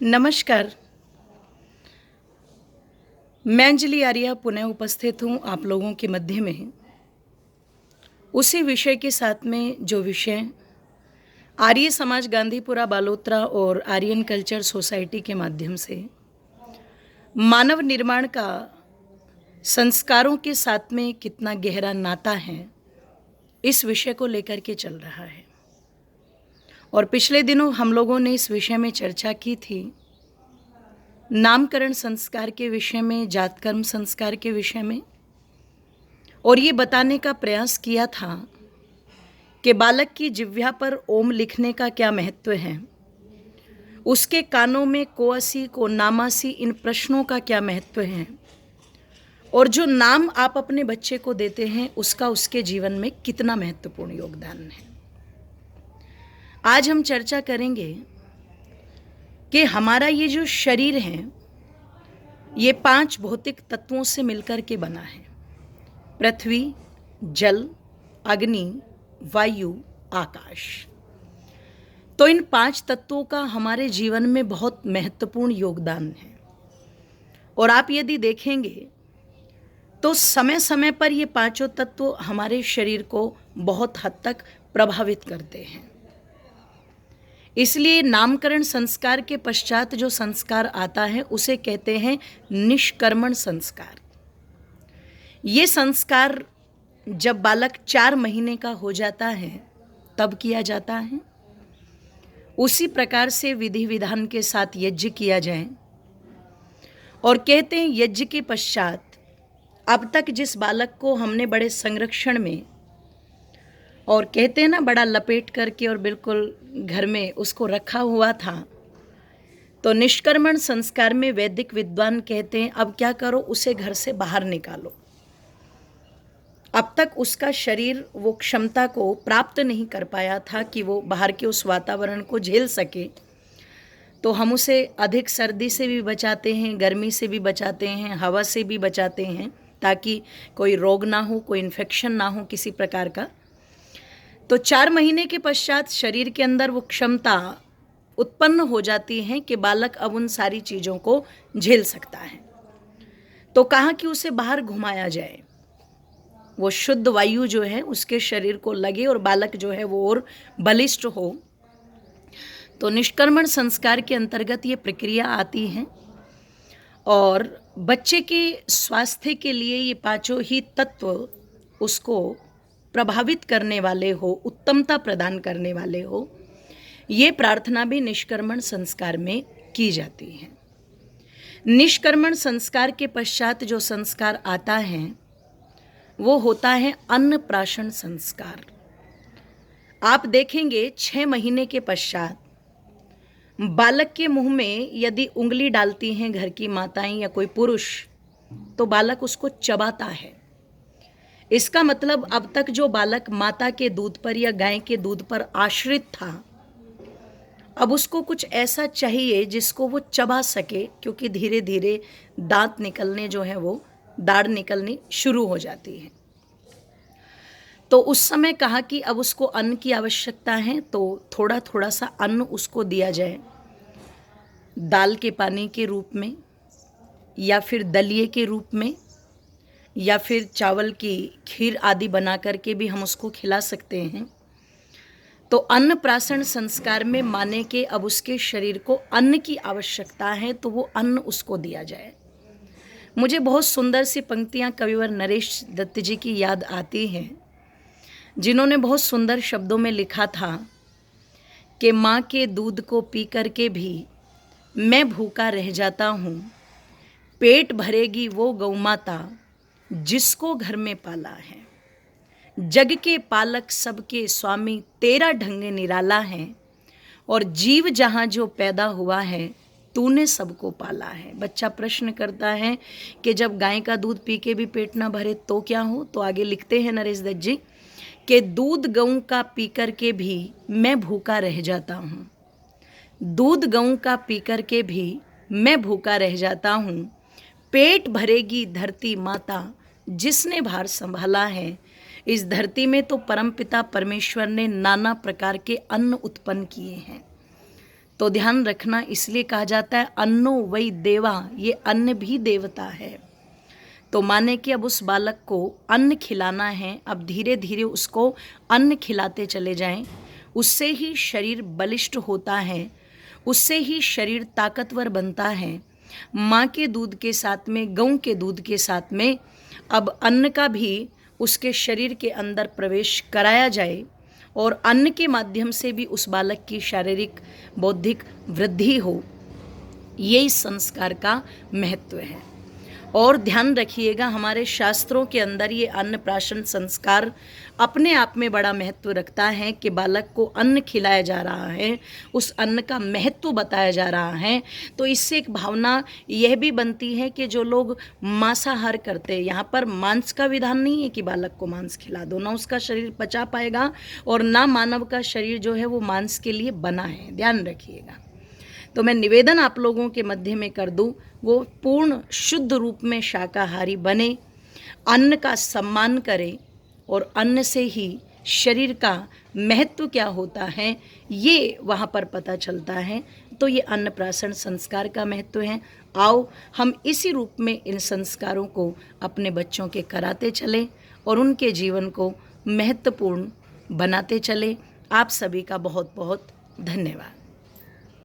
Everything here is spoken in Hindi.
नमस्कार। मैं अंजलि आर्या पुनः उपस्थित हूँ आप लोगों के मध्य में उसी विषय के साथ में जो विषय आर्य समाज गांधीपुरा बालोतरा और आर्यन कल्चर सोसाइटी के माध्यम से मानव निर्माण का संस्कारों के साथ में कितना गहरा नाता है, इस विषय को लेकर के चल रहा है। और पिछले दिनों हम लोगों ने इस विषय में चर्चा की थी, नामकरण संस्कार के विषय में, जातकर्म संस्कार के विषय में, और ये बताने का प्रयास किया था कि बालक की जिह्वा पर ओम लिखने का क्या महत्व है, उसके कानों में कोअसी को नामासी इन प्रश्नों का क्या महत्व है, और जो नाम आप अपने बच्चे को देते हैं उसका उसके जीवन में कितना महत्वपूर्ण योगदान है। आज हम चर्चा करेंगे कि हमारा ये जो शरीर है ये 5 भौतिक तत्वों से मिलकर के बना है। पृथ्वी, जल, अग्नि, वायु, आकाश। तो इन 5 तत्वों का हमारे जीवन में बहुत महत्वपूर्ण योगदान है। और आप यदि देखेंगे तो समय समय पर ये 5 तत्व हमारे शरीर को बहुत हद तक प्रभावित करते हैं। इसलिए नामकरण संस्कार के पश्चात जो संस्कार आता है उसे कहते हैं निष्कर्मण संस्कार। ये संस्कार जब बालक 4 महीने का हो जाता है तब किया जाता है। उसी प्रकार से विधि विधान के साथ यज्ञ किया जाए। और कहते हैं यज्ञ के पश्चात अब तक जिस बालक को हमने बड़े संरक्षण में और कहते हैं ना बड़ा लपेट करके और बिल्कुल घर में उसको रखा हुआ था, तो निष्कर्मण संस्कार में वैदिक विद्वान कहते हैं अब क्या करो, उसे घर से बाहर निकालो। अब तक उसका शरीर वो क्षमता को प्राप्त नहीं कर पाया था कि वो बाहर के उस वातावरण को झेल सके। तो हम उसे अधिक सर्दी से भी बचाते हैं, गर्मी से भी बचाते हैं, हवा से भी बचाते हैं, ताकि कोई रोग ना हो, कोई इन्फेक्शन ना हो किसी प्रकार का। तो 4 महीने के पश्चात शरीर के अंदर वो क्षमता उत्पन्न हो जाती है कि बालक अब उन सारी चीज़ों को झेल सकता है। तो कहा कि उसे बाहर घुमाया जाए, वो शुद्ध वायु जो है उसके शरीर को लगे और बालक जो है वो और बलिष्ठ हो। तो निष्कर्मण संस्कार के अंतर्गत ये प्रक्रिया आती है। और बच्चे के स्वास्थ्य के लिए ये 5 ही तत्व उसको प्रभावित करने वाले हो, उत्तमता प्रदान करने वाले हो, ये प्रार्थना भी निष्कर्मण संस्कार में की जाती है। निष्कर्मण संस्कार के पश्चात जो संस्कार आता है वो होता है अन्नप्राशन संस्कार। आप देखेंगे 6 महीने के पश्चात बालक के मुंह में यदि उंगली डालती हैं घर की माताएं या कोई पुरुष, तो बालक उसको चबाता है। इसका मतलब अब तक जो बालक माता के दूध पर या गाय के दूध पर आश्रित था, अब उसको कुछ ऐसा चाहिए जिसको वो चबा सके, क्योंकि धीरे धीरे दांत निकलने जो है वो दाढ़ निकलनी शुरू हो जाती है। तो उस समय कहा कि अब उसको अन्न की आवश्यकता है, तो थोड़ा थोड़ा सा अन्न उसको दिया जाए, दाल के पानी के रूप में या फिर दलिए के रूप में या फिर चावल की खीर आदि बना करके भी हम उसको खिला सकते हैं। तो अन्नप्राशन संस्कार में माने कि अब उसके शरीर को अन्न की आवश्यकता है, तो वो अन्न उसको दिया जाए। मुझे बहुत सुंदर सी पंक्तियाँ कविवर नरेश दत्त जी की याद आती हैं, जिन्होंने बहुत सुंदर शब्दों में लिखा था कि माँ के दूध को पी कर के भी मैं भूखा रह जाता हूँ, पेट भरेगी वो गौ माता जिसको घर में पाला है, जग के पालक सबके स्वामी तेरा ढंग निराला है, और जीव जहाँ जो पैदा हुआ है तूने सबको पाला है। बच्चा प्रश्न करता है कि जब गाय का दूध पी के भी पेट ना भरे तो क्या हो? तो आगे लिखते हैं नरेश दत्त जी कि दूध गऊ का पी कर के भी मैं भूखा रह जाता हूँ, दूध गऊ का पी कर के भी मैं भूखा रह जाता हूँ, पेट भरेगी धरती माता जिसने भार संभाला है। इस धरती में तो परमपिता परमेश्वर ने नाना प्रकार के अन्न उत्पन्न किए हैं, तो ध्यान रखना, इसलिए कहा जाता है अन्नो वै देवा, ये अन्न भी देवता है। तो माने कि अब उस बालक को अन्न खिलाना है, अब धीरे धीरे उसको अन्न खिलाते चले जाएं, उससे ही शरीर बलिष्ठ होता है, उससे ही शरीर ताकतवर बनता है। माँ के दूध के साथ में, गऊ के दूध के साथ में अब अन्न का भी उसके शरीर के अंदर प्रवेश कराया जाए और अन्न के माध्यम से भी उस बालक की शारीरिक बौद्धिक वृद्धि हो, ये इस संस्कार का महत्व है। और ध्यान रखिएगा, हमारे शास्त्रों के अंदर ये अन्नप्राशन संस्कार अपने आप में बड़ा महत्व रखता है कि बालक को अन्न खिलाया जा रहा है, उस अन्न का महत्व बताया जा रहा है। तो इससे एक भावना यह भी बनती है कि जो लोग मांसाहार करते हैं, यहाँ पर मांस का विधान नहीं है कि बालक को मांस खिला दो, ना उसका शरीर पचा पाएगा और ना मानव का शरीर जो है वो मांस के लिए बना है, ध्यान रखिएगा। तो मैं निवेदन आप लोगों के मध्य में कर दूं, वो पूर्ण शुद्ध रूप में शाकाहारी बने, अन्न का सम्मान करें और अन्न से ही शरीर का महत्व क्या होता है ये वहाँ पर पता चलता है। तो ये अन्नप्राशन संस्कार का महत्व है। आओ हम इसी रूप में इन संस्कारों को अपने बच्चों के कराते चलें और उनके जीवन को महत्वपूर्ण बनाते चलें। आप सभी का बहुत बहुत धन्यवाद।